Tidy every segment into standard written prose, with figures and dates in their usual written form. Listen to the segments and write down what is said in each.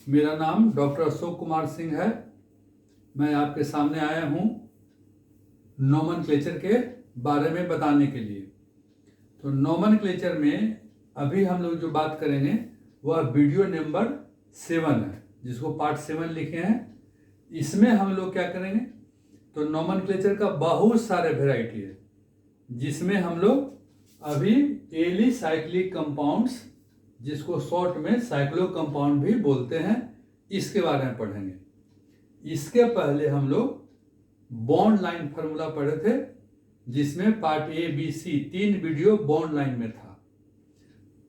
मेरा नाम डॉक्टर अशोक कुमार सिंह है। मैं आपके सामने आया हूँ नोमेनक्लेचर के बारे में बताने के लिए। तो नोमेनक्लेचर में अभी हम लोग जो बात करेंगे वह वीडियो नंबर 7 है, जिसको पार्ट 7 लिखे हैं। इसमें हम लोग क्या करेंगे, तो नोमेनक्लेचर का बहुत सारे वेराइटी है, जिसमें हम लोग अभी एलिसाइक्लिक कंपाउंड्स, जिसको शॉर्ट में साइक्लो कंपाउंड भी बोलते हैं, इसके बारे में पढ़ेंगे। इसके पहले हम लोग बॉन्ड लाइन फार्मूला पढ़े थे, जिसमें part A B C 3 video bond line में था।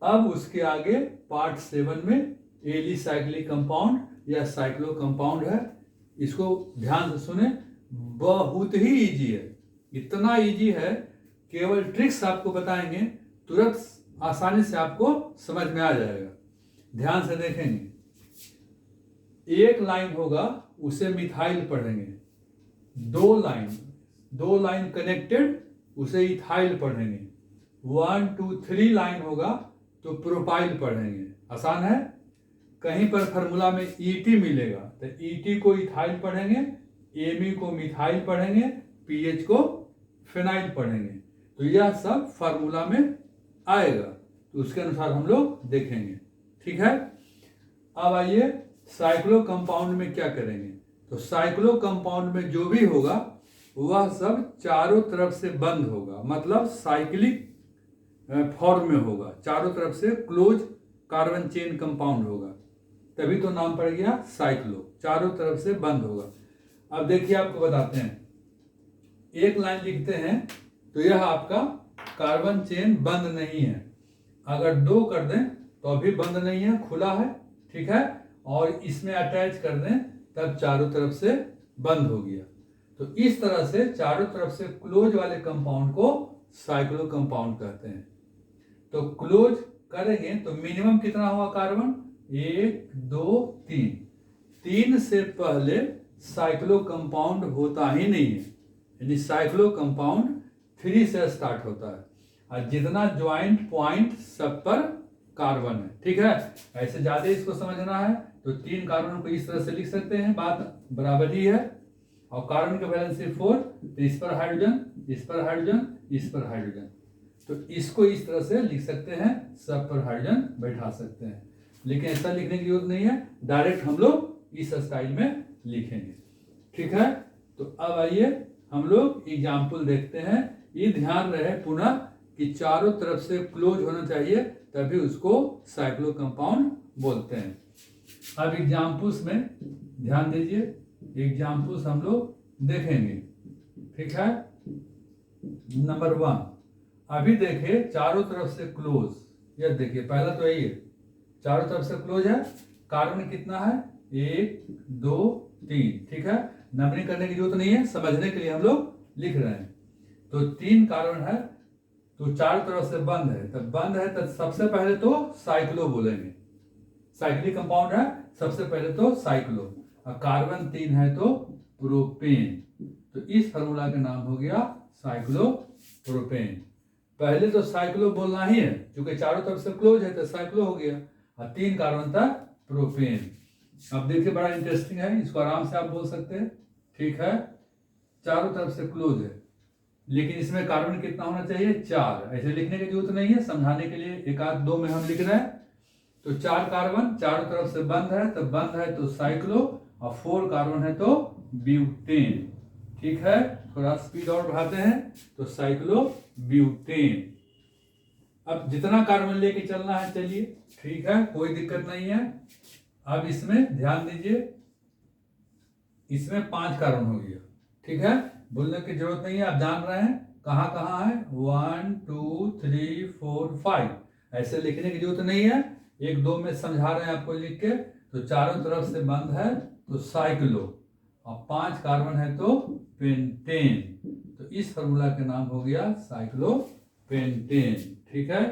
अब उसके आगे पार्ट 7 में एलिसाइक्लिक कंपाउंड या साइक्लो कंपाउंड है। इसको ध्यान से सुने, बहुत ही इजी है। इतना इजी है, केवल ट्रिक्स आपको बताएंगे, तुरंत आसानी से आपको समझ में आ जाएगा। ध्यान से देखेंगे, एक लाइन होगा उसे मिथाइल पढ़ेंगे, दो लाइन कनेक्टेड उसे इथाइल पढ़ेंगे, 1 2 3 लाइन होगा तो प्रोपाइल पढ़ेंगे। आसान है। कहीं पर फार्मूला में ईटी मिलेगा तो ईटी को इथाइल पढ़ेंगे, एमी को मिथाइल पढ़ेंगे, पीएच को फिनाइल पढ़ेंगे। तो यह सब फार्मूला में आएगा, तो उसके अनुसार हम लोग देखेंगे। ठीक है। अब आइए साइक्लो कंपाउंड में क्या करेंगे। तो साइक्लो कंपाउंड में जो भी होगा वह सब चारों तरफ से बंद होगा, मतलब साइक्लिक फॉर्म में होगा, चारों तरफ से क्लोज कार्बन चेन कंपाउंड होगा, तभी तो नाम पड़ गया साइक्लो। चारों तरफ से बंद होगा। अब देखिए, आपको बताते हैं, एक लाइन लिखते हैं तो यह आपका कार्बन चेन बंद नहीं है। अगर 2 कर दें तो अभी बंद नहीं है, खुला है। ठीक है। और इसमें अटैच कर दें तब चारों तरफ से बंद हो गया। तो इस तरह से चारों तरफ से क्लोज वाले कंपाउंड को साइक्लो कंपाउंड कहते हैं। तो क्लोज करेंगे तो मिनिमम कितना हुआ कार्बन, 1 2 3। 3 से पहले साइक्लो कंपाउंड होता ही नहीं है, यानी साइक्लो कंपाउंड 3 से स्टार्ट होता है। और जितना ज्वाइंट पॉइंट सब पर कार्बन है। ठीक है। ऐसे ज्यादा इसको समझना है तो 3 कार्बन को इस तरह से लिख सकते हैं, बात बराबर ही है। और कार्बन का वैलेंसी 4, तो इस पर हाइड्रोजन, इस पर हाइड्रोजन, इस पर हाइड्रोजन। तो इसको इस तरह से लिख सकते हैं, सब पर हाइड्रोजन बैठा सकते हैं। लेकिन ऐसा लिखने की जरूरत नहीं है, डायरेक्ट हम लोग इस स्टाइल में लिखेंगे। ठीक है। तो अब आइए हम लोग एग्जाम्पल देखते हैं। ये ध्यान रहे पुनः कि चारों तरफ से क्लोज होना चाहिए, तभी उसको साइक्लो कंपाउंड बोलते हैं। अब एग्जाम्पल्स में ध्यान दीजिए, एग्जाम्पल्स हम लोग देखेंगे। ठीक है। नंबर 1, अभी देखिए चारों तरफ से क्लोज। यह देखिए, पहला तो यही है, चारों तरफ से क्लोज है। कार्बन कितना है, 1 2 3। ठीक है। नंबरिंग करने की जरूरत नहीं है, समझने के लिए हम लोग लिख रहे हैं। तो 3 कार्बन है, तो चारों तरफ से बंद है। तब बंद है तो सबसे पहले तो साइक्लो बोलेंगे। साइक्लिक कंपाउंड है, सबसे पहले तो साइक्लो। और कार्बन 3 है तो प्रोपेन। तो इस फार्मूला का नाम हो गया साइक्लो प्रोपेन। पहले तो साइक्लो बोलना ही है, क्योंकि चारों तरफ से क्लोज है तो साइक्लो हो गया। और 3 कार्बन था प्रोपेन। अब देखिए, बड़ा इंटरेस्टिंग है, इसको आराम से आप बोल सकते हैं। ठीक है। चारों तरफ से क्लोज है, लेकिन इसमें कार्बन कितना होना चाहिए, 4। ऐसे लिखने की जरूरत नहीं है, समझाने के लिए 1 आध 2 में हम लिख रहे हैं। तो 4 कार्बन चारों तरफ से बंद है, तो बंद है तो साइक्लो, और 4 कार्बन है तो ब्यूटेन। ठीक है। थोड़ा स्पीड और बढ़ाते हैं तो साइक्लो ब्यूटेन। अब जितना कार्बन लेके चलना है चलिए, ठीक है, कोई दिक्कत नहीं है। अब इसमें ध्यान दीजिए, इसमें 5 कार्बन हो गया। ठीक है। बोलने की जरूरत नहीं है, आप जान रहे हैं कहाँ कहाँ है, 1 2 3 4 5। ऐसे लिखने की जरूरत नहीं है, 1 2 में समझा रहे हैं आपको लिख के। तो चारों तरफ से बंद है तो साइक्लो, और 5 कार्बन है तो पेंटेन। तो इस फार्मूला का नाम हो गया साइक्लो पेंटेन। ठीक है।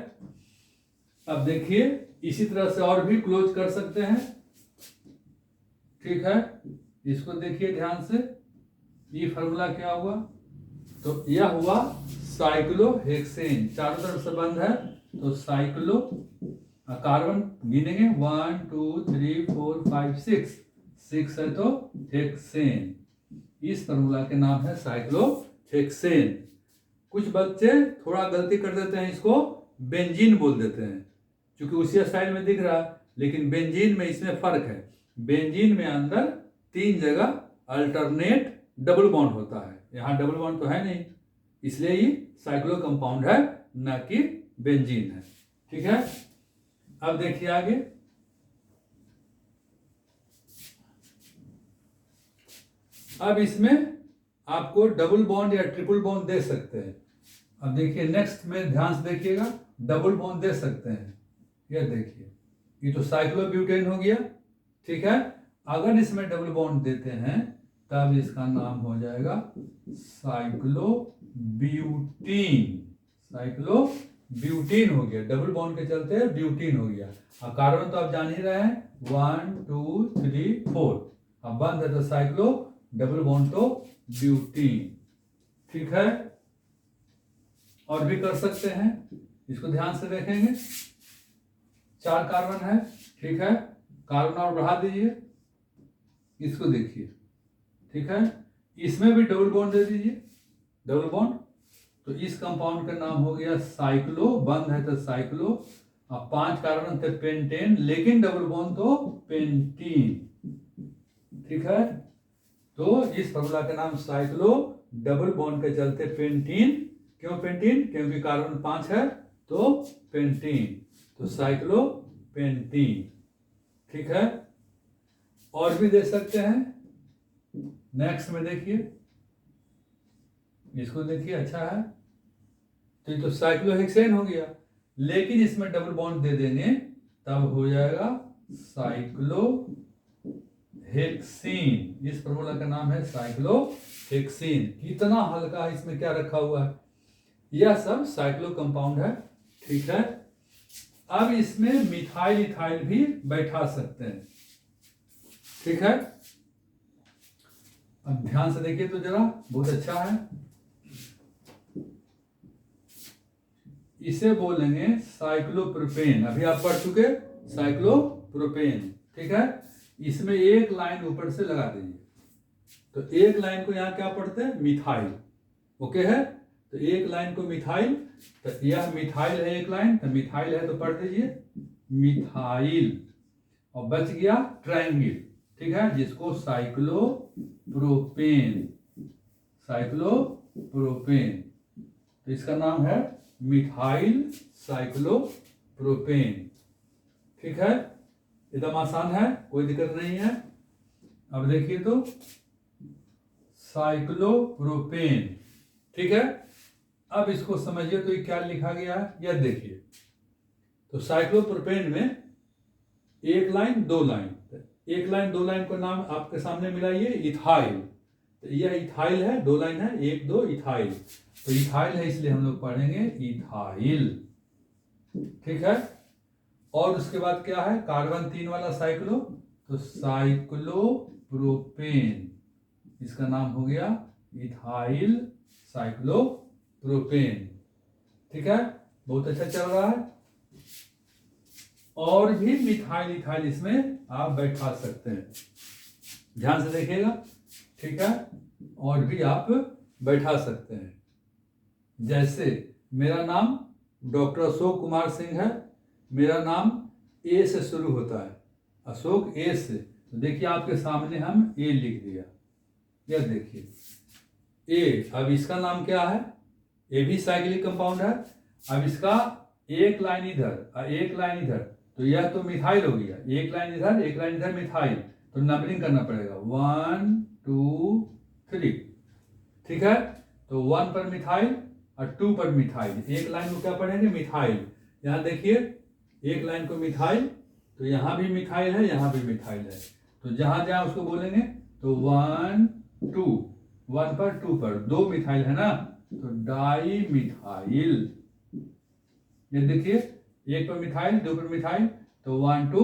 अब देखिए, इसी तरह से और भी क्लोज कर सकते हैं। ठीक है। इसको देखिए ध्यान से, ये फार्मूला क्या हुआ, तो यह हुआ साइक्लोहेक्सेन। चारों तरफ से बंद है तो साइक्लो कार्बन गिनेंगे 1 2 3 4 5 6, 6 है तो हेक्सेन। इस फॉर्मूला के नाम है साइक्लोहेक्सेन। कुछ बच्चे थोड़ा गलती कर देते हैं, इसको बेंजीन बोल देते हैं, क्योंकि उसी स्टाइल में दिख रहा है, लेकिन बेंजीन में इसमें फर्क है। बेंजीन में अंदर 3 जगह अल्टरनेट डबल बॉन्ड होता है, यहाँ डबल बॉन्ड तो है नहीं, इसलिए ये साइक्लो कंपाउंड है, ना कि बेंजीन है। ठीक है, अब देखिए आगे। अब इसमें आपको डबल बॉन्ड या ट्रिपल बॉन्ड दे सकते हैं। अब देखिए नेक्स्ट में ध्यान से देखिएगा, डबल बॉन्ड दे सकते हैं। यह देखिए, ये तो साइक्लोब्यूटेन हो गया। ठीक है, अगर इसमें डबल बॉन्ड देते हैं तब इसका नाम हो जाएगा साइक्लोब्यूटीन। साइक्लोब्यूटीन हो गया, डबल बॉन्ड के चलते ब्यूटीन हो गया। अब कार्बन तो आप जान ही रहे हैं, 1 2 3 4। अब बंद है तो साइक्लो, डबल बॉन्ड तो ब्यूटीन। ठीक है, और भी कर सकते हैं, इसको ध्यान से देखेंगे। 4 कार्बन है। ठीक है, कार्बन और बढ़ा दीजिए, इसको देखिए। ठीक है, इसमें भी डबल बॉन्ड दे दीजिए, डबल बॉन्ड। तो इस कंपाउंड का नाम हो गया साइक्लो, बंद है तो साइक्लो। अब 5 कार्बन थे पेंटेन, लेकिन डबल बॉन्ड तो पेंटीन। ठीक है, तो इस फॉर्मूला का नाम साइक्लो, डबल बॉन्ड के चलते पेंटीन। क्यों पेंटीन? क्योंकि कार्बन 5 है तो पेंटीन, तो साइक्लो पेंटीन। ठीक है, और भी दे सकते हैं। नेक्स्ट में देखिए, इसको देखिए, अच्छा है। तो ये तो साइक्लोहेक्सेन हो गया, लेकिन इसमें डबल बॉन्ड दे देंगे तब हो जाएगा साइक्लोहेक्सीन। इस फॉर्मूला का नाम है साइक्लोहेक्सीन। कितना हल्का, इसमें क्या रखा हुआ है, यह सब साइक्लो कंपाउंड है। ठीक है, अब इसमें मिथाइल इथाइल भी बैठा सकते हैं। ठीक है, अब ध्यान से देखिए तो जरा, बहुत अच्छा है। इसे बोलेंगे साइक्लोप्रोपेन। अभी आप पढ़ चुके साइक्लोप्रोपेन। ठीक है, इसमें एक लाइन ऊपर से लगा दीजिए, तो एक लाइन को यहाँ क्या पढ़ते हैं, मिथाइल। ओके है, तो एक लाइन को मिथाइल, तो यह मिथाइल है एक लाइन, तो मिथाइल है तो पढ़ दीजिए मिथाइल, और बच गया ट्रायंगल। ठीक है, जिसको साइक्लोप्रोपेन, साइक्लोप्रोपेन, तो इसका नाम है मिथाइल साइक्लोप्रोपेन। ठीक है, एकदम आसान है, कोई दिक्कत नहीं है। अब देखिए तो साइक्लोप्रोपेन। ठीक है, अब इसको समझिए तो ये क्या लिखा गया है, यह देखिए। तो साइक्लोप्रोपेन में एक लाइन दो लाइन, एक लाइन दो लाइन का नाम आपके सामने मिलाइए इथाइल। तो यह इथाइल है, दो लाइन है, 1 2 इथाइल, तो इथाइल है इसलिए हम लोग पढ़ेंगे इथाइल। ठीक है, और उसके बाद क्या है, कार्बन 3 वाला साइक्लो, तो साइक्लोप्रोपेन, इसका नाम हो गया इथाइल साइक्लोप्रोपेन। ठीक है, बहुत अच्छा चल रहा है। और भी मिथाइल इथाइल इसमें आप बैठा सकते हैं, ध्यान से देखिएगा। ठीक है, और भी आप बैठा सकते हैं। जैसे मेरा नाम डॉक्टर अशोक कुमार सिंह है, मेरा नाम ए से शुरू होता है, अशोक ए से, तो देखिए आपके सामने हम ए लिख दिया, यह देखिए ए। अब इसका नाम क्या है, ए भी साइक्लिक कंपाउंड है। अब इसका एक लाइन इधर और एक लाइन इधर, तो यह तो मिथाइल हो गया, एक लाइन इधर एक लाइन इधर मिथाइल, तो नंबरिंग करना पड़ेगा 1 2 3। ठीक है, तो 1 पर मिथाइल और 2 पर मिथाइल, एक लाइन को क्या पढ़ेंगे, मिथाइल। यहाँ देखिए एक लाइन को मिथाइल, तो यहाँ भी मिथाइल है, यहाँ भी मिथाइल है, तो जहां जहां उसको बोलेंगे तो 1 2, 1 पर 2 पर, 2 मिथाइल है ना, तो डाई मिथाइल। ये देखिए 1 पर मिथाइल, 2 पर मिथाइल, तो 1 2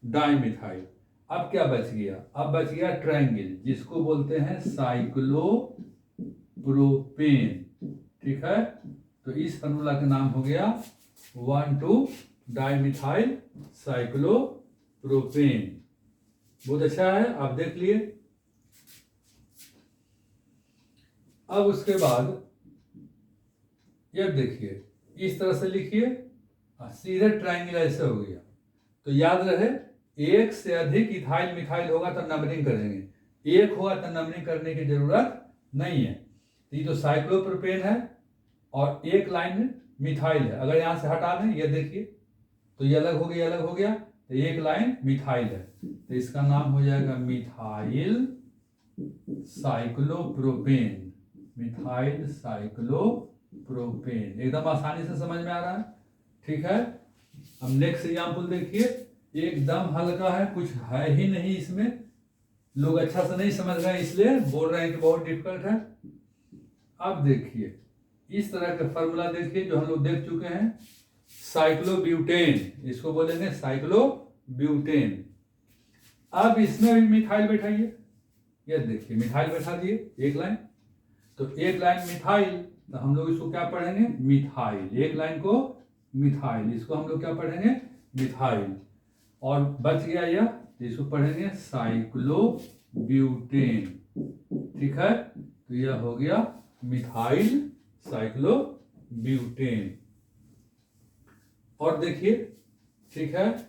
डाई मिथाइल। अब क्या बच गया, अब बच गया ट्रायंगल, जिसको बोलते हैं साइक्लोप्रोपेन। ठीक है, तो इस फॉर्मूला का नाम हो गया 1 2 डाइमिथाइल साइक्लोप्रोपेन। बहुत अच्छा है, आप देख लिए। अब उसके बाद ये देखिए, इस तरह से लिखिए, सीधे ट्रायंगल ऐसे हो गया। तो याद रहे, एक से अधिक इथाइल मिथाइल होगा तो नंबरिंग करेंगे, एक होगा तो नंबरिंग करने की जरूरत नहीं है। तो ये तो साइक्लोप्रोपेन है और एक लाइन में मिथाइल है। अगर यहाँ से हटा दें, ये देखिए, तो ये अलग हो गया, अलग हो गया, तो एक लाइन मिथाइल है, तो इसका नाम हो जाएगा मिथाइल साइक्लोप्रोपेन। मिथाइल साइक्लोप्रोपेन, एकदम आसानी से समझ में आ रहा है, ठीक है। अब नेक्स्ट एग्जाम्पल देखिए, एकदम हल्का है, कुछ है ही नहीं इसमें, लोग अच्छा से नहीं समझ रहे हैं इसलिए बोल रहे हैं कि बहुत डिफिकल्ट है। अब देखिए, इस तरह का फॉर्मूला देखिए जो हम लोग देख चुके हैं, साइक्लोब्यूटेन, इसको बोलेंगे साइक्लोब्यूटेन। अब इसमें भी मिथाइल बैठाइए, ये देखिए मिथाइल बैठा दिए एक लाइन, तो एक लाइन मिथाइल, तो हम लोग इसको क्या पढ़ेंगे, मिथाइल। एक लाइन को मिथाइल, इसको हम लोग क्या पढ़ेंगे, मिथाइल। और बच गया यह, इसको पढ़ेंगे साइक्लोब्यूटेन, ठीक है। तो यह हो गया मिथाइल साइक्लोब्यूटेन। और देखिए, ठीक है,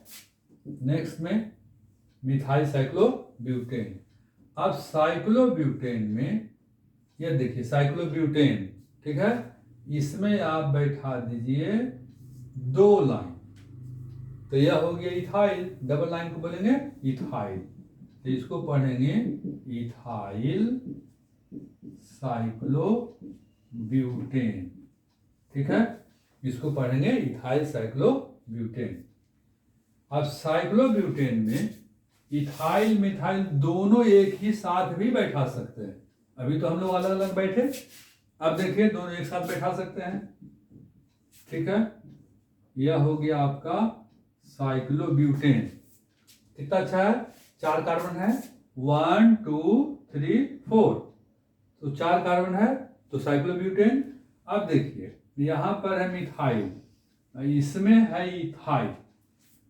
नेक्स्ट में मिथाइल साइक्लोब्यूटेन। अब साइक्लोब्यूटेन में यह देखिए साइक्लोब्यूटेन, ठीक है, इसमें आप बैठा दीजिए दो लाइन, तो यह हो गया इथाइल, डबल लाइन को बोलेंगे इथाइल, तो इसको पढ़ेंगे इथाइल साइक्लोब्यूटेन, ठीक है, इसको पढ़ेंगे इथाइल साइक्लोब्यूटेन। अब साइक्लोब्यूटेन में इथाइल मिथाइल दोनों एक ही साथ भी बैठा सकते हैं। अभी तो हम लोग अलग अलग बैठे, अब देखिए दोनों एक साथ बैठा सकते हैं, ठीक है। यह हो गया आपका साइक्लोब्यूटेन। कितना अच्छा है, 4 कार्बन है, 1 2 3 4, तो 4 कार्बन है, तो साइक्लोब्यूटेन। अब देखिए यहाँ पर है मिथाइल, इसमें है इथाइल,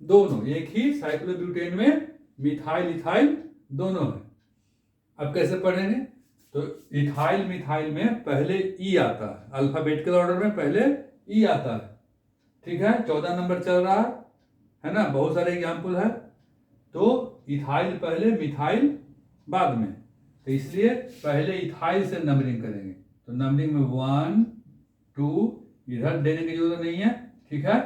दोनों एक ही साइक्लोब्यूटेन में मिथाइल इथाइल दोनों है। अब कैसे पढ़ेंगे, तो इथाइल मिथाइल में पहले ई आता है, अल्फाबेटिकल ऑर्डर में पहले ई आता है, ठीक है। 14 नंबर चल रहा है ना, बहुत सारे एग्जाम्पल है। तो इथाइल पहले मिथाइल बाद में, तो इसलिए पहले इथाइल से नंबरिंग करेंगे, तो नंबरिंग में 1 2, इधर देने की जरूरत नहीं है, ठीक है।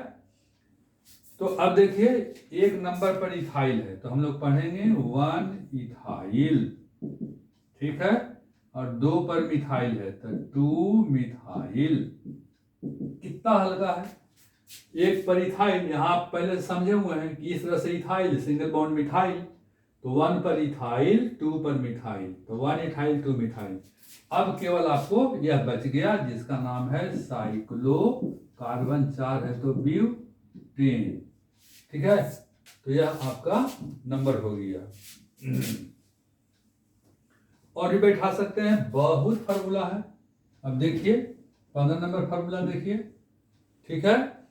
तो अब देखिए एक नंबर पर इथाइल है, तो हम लोग पढ़ेंगे 1 इथाइल, ठीक है, और 2 पर मिथाइल है तो 2 मिथाइल। कितना हल्का है, एक पर इथाइल, यहाँ आप पहले समझे हुए हैं कि इस तरह से इथाइल सिंगल बॉन्ड मिथाइल, तो 1 पर इथाइल 2 पर मिथाइल, तो 1 इथाइल 2 मिथाइल। अब केवल आपको यह बच गया जिसका नाम है साइक्लो, कार्बन 4 है तो ब्यूटेन, ठीक है। तो यह आपका नंबर हो गया। और भी बैठा सकते हैं, बहुत फार्मूला है। अब देखिए 15 नंबर फार्मूला देखिए, ठीक है।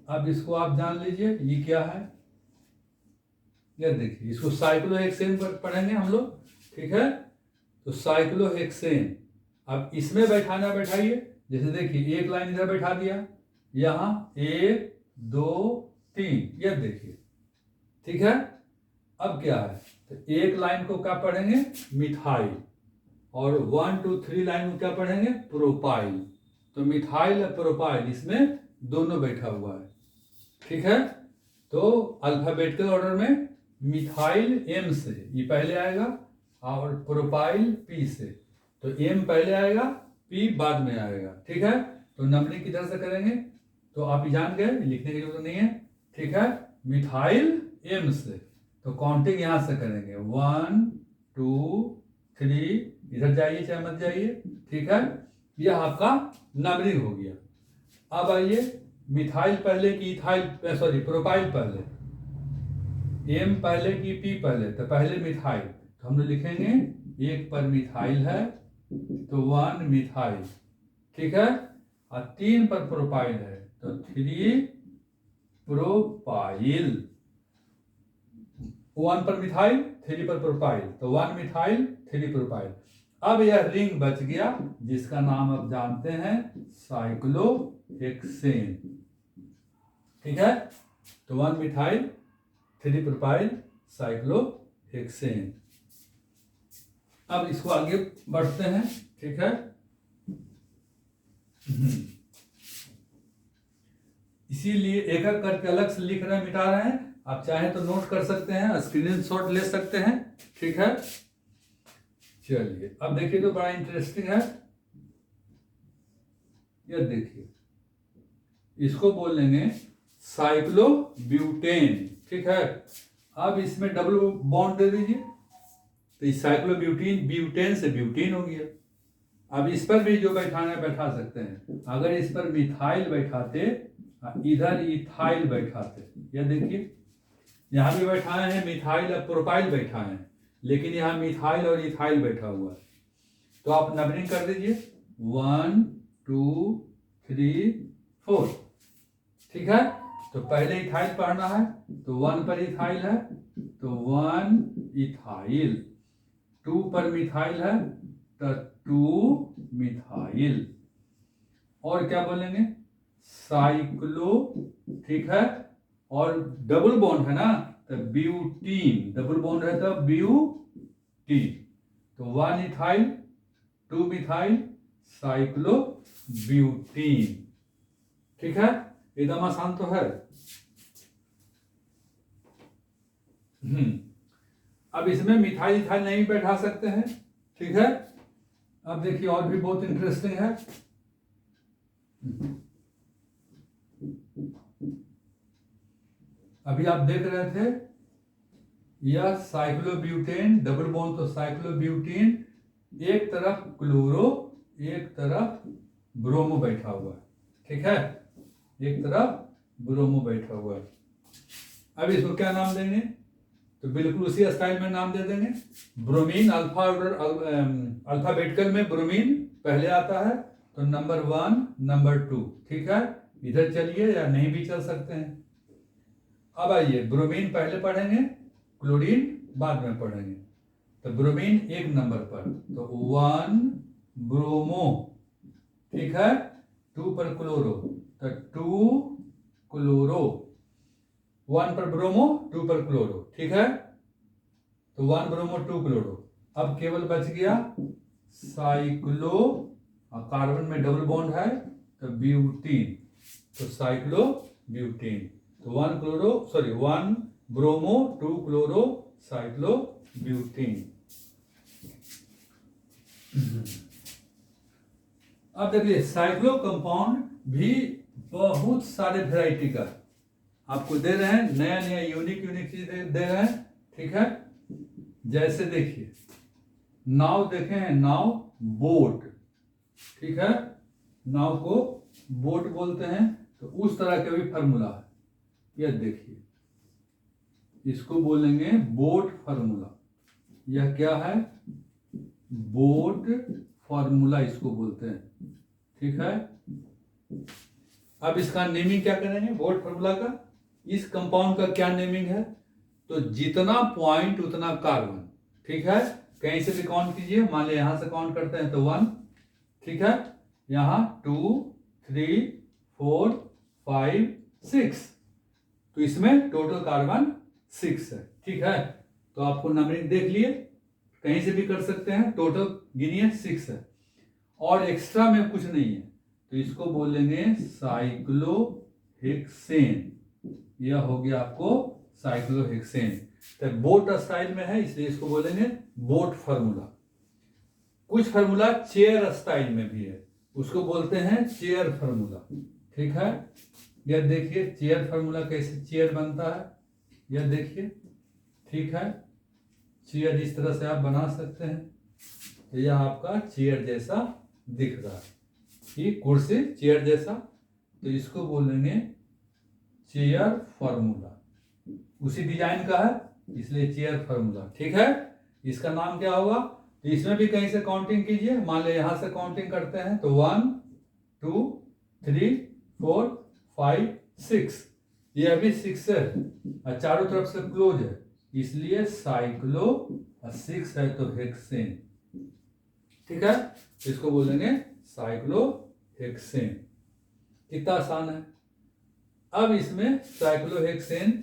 अब इसको आप जान लीजिए ये क्या है, ये देखिए, इसको साइक्लोहेक्सेन पर पढ़ेंगे हम लोग, ठीक है। तो साइक्लोहेक्सेन, अब इसमें बैठाना बैठाइए, जैसे देखिए एक लाइन इधर बैठा दिया, यहाँ 1 2 3, ये देखिए, ठीक है। अब क्या है, तो एक लाइन को क्या पढ़ेंगे, मिथाइल, और 1 2 3 लाइन को क्या पढ़ेंगे, प्रोपाइल। तो मिथाइल और प्रोपाइल इसमें दोनों बैठा हुआ है, ठीक है। तो अल्फाबेटिकल ऑर्डर में मिथाइल एम से, ये पहले आएगा, और प्रोपाइल पी से, तो एम पहले आएगा पी बाद में आएगा, ठीक है। तो नंबरिंग किधर से करेंगे, तो आप जान गए, लिखने की जरूरत नहीं है, ठीक है। मिथाइल एम से, तो काउंटिंग यहां से करेंगे 1 2 3, इधर जाइए चाहे मत जाइए, ठीक है। यह आपका नंबरिंग हो गया। अब आइए मिथाइल पहले की इथाइल, सॉरी प्रोपाइल पहले, एम पहले की पी पहले, तो पहले मिथाइल, तो हम लोग लिखेंगे 1 पर मिथाइल है तो 1 मिथाइल, ठीक है, और 3 पर प्रोपाइल है तो 3 प्रोपाइल। 1 पर मिथाइल 3 पर प्रोपाइल, तो 1 मिथाइल 3 प्रोपाइल। अब यह रिंग बच गया जिसका नाम आप जानते हैं साइक्लोहेक्सेन। ठीक है, तो 1 मिथाइल 3 प्रोपाइल साइक्लोहेक्सेन। अब इसको आगे बढ़ते हैं। ठीक है, इसीलिए एक एक करके अलग से लिख रहे हैं, मिटा रहे हैं। आप चाहें तो नोट कर सकते हैं, स्क्रीनशॉट ले सकते हैं। ठीक है, चलिए अब देखिए तो बड़ा इंटरेस्टिंग है। ये देखिए, इसको बोल लेंगे साइक्लोब्यूटेन। ठीक है, अब इसमें डबल बॉन्ड दे दीजिए, तो इस साइक्लोब्यूटेन, ब्यूटेन से ब्यूटीन हो गया। अब इस पर भी जो बैठाना है बैठा सकते हैं। अगर इस पर मिथाइल बैठाते, इधर इथाइल बैठाते, यह देखिए यहां भी बैठाए हैं मिथाइल और प्रोपाइल बैठा है, लेकिन यहां मिथाइल और इथाइल बैठा हुआ है। तो आप नंबरिंग कर दीजिए 1 2 3 4। ठीक है, तो पहले इथाइल पढ़ना है, तो 1 पर इथाइल है, तो 1 इथाइल। 2 पर मिथाइल है, तो 2 मिथाइल। और क्या बोलेंगे, साइक्लो। ठीक है, और डबल बॉन्ड है ना, तो ब्यूटीन। डबल बॉन्ड है तो ब्यूटीन। तो 1 इथाइल 2 मिथाइल साइक्लो ब्यूटीन। ठीक है, एकदम आसान तो है। अब इसमें मिथाइल इथाइल नहीं बैठा सकते हैं। ठीक है, अब देखिए और भी बहुत इंटरेस्टिंग है। अभी आप देख रहे थे यह साइक्लोब्यूटेन, डबल बॉन्ड तो साइक्लोब्यूटेन, एक तरफ क्लोरो एक तरफ ब्रोमो बैठा हुआ है। ठीक है, एक तरफ ब्रोमो बैठा हुआ है। अब इसको क्या नाम देंगे, तो बिल्कुल उसी स्टाइल में नाम दे देंगे ब्रोमीन। अल्फा ऑर्डर, अल्फाबेटिकल में ब्रोमीन पहले आता है, तो नंबर 1 नंबर 2। ठीक है, इधर चलिए या नहीं भी चल सकते हैं। अब आइए, ब्रोमीन पहले पढ़ेंगे, क्लोरीन बाद में पढ़ेंगे। तो ब्रोमीन 1 नंबर पर, तो 1 ब्रोमो। ठीक है, 2 पर क्लोरो, तो 2 क्लोरो। 1 पर ब्रोमो 2 पर क्लोरो। ठीक है, तो 1 ब्रोमो 2 क्लोरो। अब केवल बच गया साइक्लो, कार्बन में डबल बॉन्ड है, तो ब्यूटीन, तो साइक्लो ब्यूटीन। तो 1 chloro, sorry 1 bromo 2 chloro cyclo butene. अब देखिए, साइक्लो कंपाउंड भी बहुत सारे वेराइटी का आपको दे रहे हैं, नया नया यूनिक चीज दे रहे हैं। ठीक है, जैसे देखिए नाव देखे हैं, नाव बोट। ठीक है, नाव को बोट बोलते हैं, तो उस तरह का भी फार्मूला है। यह देखिए, इसको बोलेंगे बोट फार्मूला। यह क्या है, बोट फार्मूला इसको बोलते हैं। ठीक है, अब इसका नेमिंग क्या करेंगे, बोट फार्मूला का। इस कंपाउंड का क्या नेमिंग है, तो जितना पॉइंट उतना कार्बन। ठीक है, कहीं से भी काउंट कीजिए, मान लिया यहां से काउंट करते हैं तो 1। ठीक है, यहां 2 3 4 5 6, तो इसमें टोटल कार्बन 6 है। ठीक है, तो आपको नंबरिंग देख लिए, कहीं से भी कर सकते हैं, टोटल गिनिए 6 है, और एक्स्ट्रा में कुछ नहीं है, तो इसको बोलेंगे साइक्लोहेक्सेन। यह हो गया आपको साइक्लोहेक्सेन। तो बोट स्टाइल में है, इसलिए इसको बोलेंगे बोट फार्मूला। कुछ फार्मूला चेयर स्टाइल में भी है, उसको बोलते हैं चेयर फार्मूला। ठीक है, यह देखिए चेयर फार्मूला कैसे चेयर बनता है, यह देखिए। ठीक है, चेयर इस तरह से आप बना सकते हैं, तो यह आपका चेयर जैसा दिख रहा है, कि कुर्सी चेयर जैसा, तो इसको बोलेंगे चेयर फार्मूला। उसी डिजाइन का है, इसलिए चेयर फार्मूला। ठीक है, इसका नाम क्या होगा, तो इसमें भी कहीं से काउंटिंग कीजिए, मान लीजिए यहां से काउंटिंग करते हैं, तो 1 2 3 4 5 6, यह भी 6 है और चारों तरफ से क्लोज है, इसलिए साइक्लो, 6 है तो हेक्सेन। ठीक है, इसको बोलेंगे साइक्लो हेक्सेन। कितना आसान है। अब इसमें साइक्लो हेक्सेन,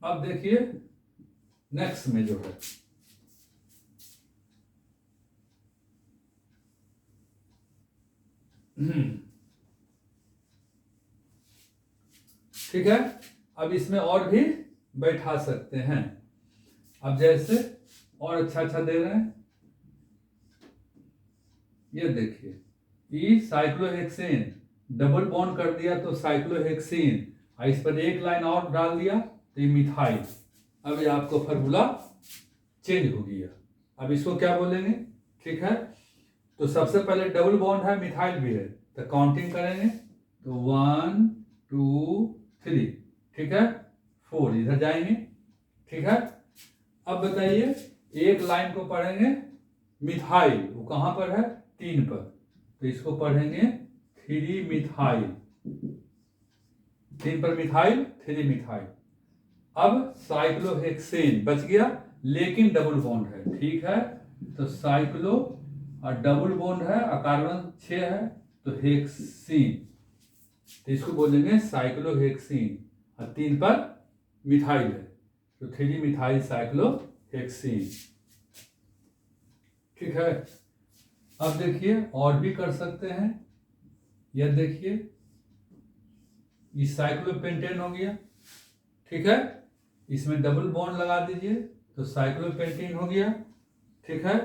अब देखिए नेक्स्ट में जो है ठीक है, अब इसमें और भी बैठा सकते हैं। अब जैसे और अच्छा अच्छा दे रहे हैं, ये देखिए, ई साइक्लोहेक्सेन, डबल बॉन्ड कर दिया तो साइक्लोहेक्सेन, इस पर एक लाइन और डाल दिया तो ये मिथाइल। अब ये आपको फॉर्मूला चेंज हो गया। अब इसको क्या बोलेंगे, ठीक है, तो सबसे पहले डबल बॉन्ड है, मिथाइल भी है, तो काउंटिंग करेंगे तो 1 2 3, ठीक है, 4 इधर जाएंगे। ठीक है, अब बताइए एक लाइन को पढ़ेंगे मिथाइल, वो कहां पर है, 3 पर, तो इसको पढ़ेंगे 3 मिथाइल, 3 पर मिथाइल, 3 मिथाइल। अब साइक्लोहेक्सेन बच गया, लेकिन डबल बॉन्ड है, ठीक है, तो साइक्लो और डबल बॉन्ड है और कार्बन 6 है तो हेक्सीन, तो इसको बोलेंगे साइक्लोहेक्सीन, और 3 पर मिथाइल है तो 3 मिथाइल साइक्लोहेक्सीन। ठीक है, अब देखिए और भी कर सकते हैं। यह देखिए ये साइक्लोपेंटेन हो गया, ठीक है, इसमें डबल बॉन्ड लगा दीजिए तो साइक्लोपेंटेन हो गया। ठीक है,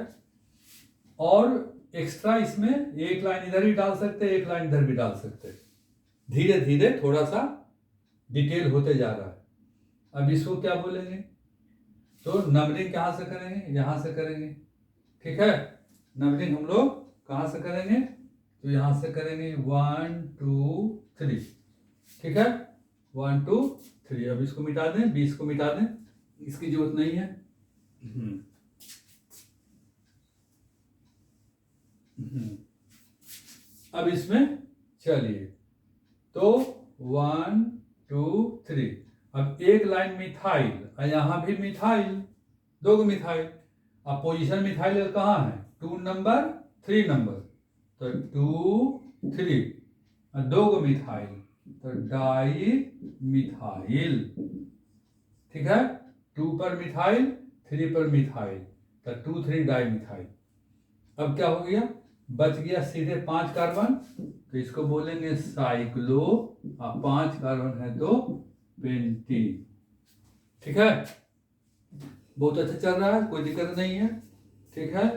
और एक्स्ट्रा इसमें एक लाइन इधर भी डाल सकते हैं, एक लाइन इधर भी डाल सकते हैं। धीरे धीरे थोड़ा सा डिटेल होते जा रहा है। अब इसको क्या बोलेंगे, तो नंबरिंग कहाँ से करेंगे, यहाँ से करेंगे। ठीक है, नंबरिंग हम लोग कहाँ से करेंगे, तो यहाँ से करेंगे 1 2 3, ठीक है, 1 2 3। अब इसको मिटा दें, 20 को मिटा दें, इसकी जरूरत नहीं है। अब इसमें चलिए तो 1 2 3, अब एक लाइन मिथाइल और यहां भी मिथाइल, 2 मिथाइल। अब पोजीशन मिथाइल कहाँ है, 2 नंबर 3 नंबर, तो 2 3 और 2 मिथाइल तो डाई मिथाइल। ठीक है, 2 पर मिथाइल, 3 पर मिथाइल, तो 2 3 डाई मिथाइल। अब क्या हो गया, बच गया सीधे 5 कार्बन, तो इसको बोलेंगे साइक्लो, और 5 कार्बन है तो पेंटीन। ठीक है, बहुत अच्छा चल रहा है, कोई दिक्कत नहीं है। ठीक है,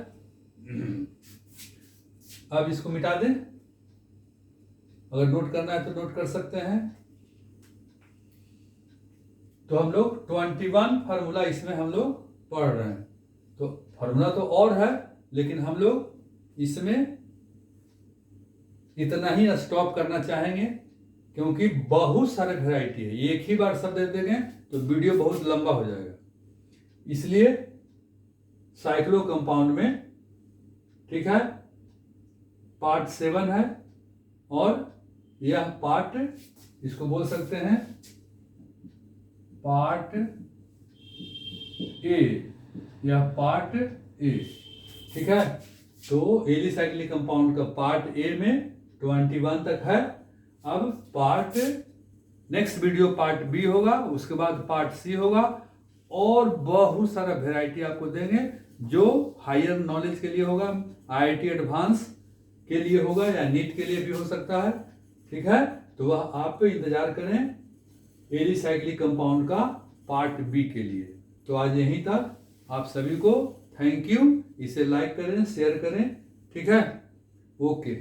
अब इसको मिटा दें, अगर नोट करना है तो नोट कर सकते हैं। तो हम लोग 21 फार्मूला इसमें हम लोग पढ़ रहे हैं, तो फार्मूला तो और है, लेकिन हम लोग इसमें इतना ही स्टॉप करना चाहेंगे, क्योंकि बहुत सारे वैरायटी है, एक ही बार सब दे देंगे तो वीडियो बहुत लंबा हो जाएगा। इसलिए साइक्लो कंपाउंड में, ठीक है, पार्ट 7 है, और यह पार्ट, इसको बोल सकते हैं पार्ट ए, यह पार्ट ए। ठीक है, तो एलिसाइक्लिक कंपाउंड का पार्ट ए में 21 तक है। अब part, next video part B होगा, उसके बाद पार्ट सी होगा, और बहुत सारा वैरायटी आपको देंगे जो हायर नॉलेज के लिए होगा, आईआईटी एडवांस के लिए होगा, या नीट के लिए भी हो सकता है। ठीक है, तो वह आप इंतजार करें एलिसाइक्लिक कंपाउंड का पार्ट बी के लिए। तो आज यहीं तक, आप सभी को थैंक यू। इसे लाइक करें, शेयर करें, ठीक है, ओके।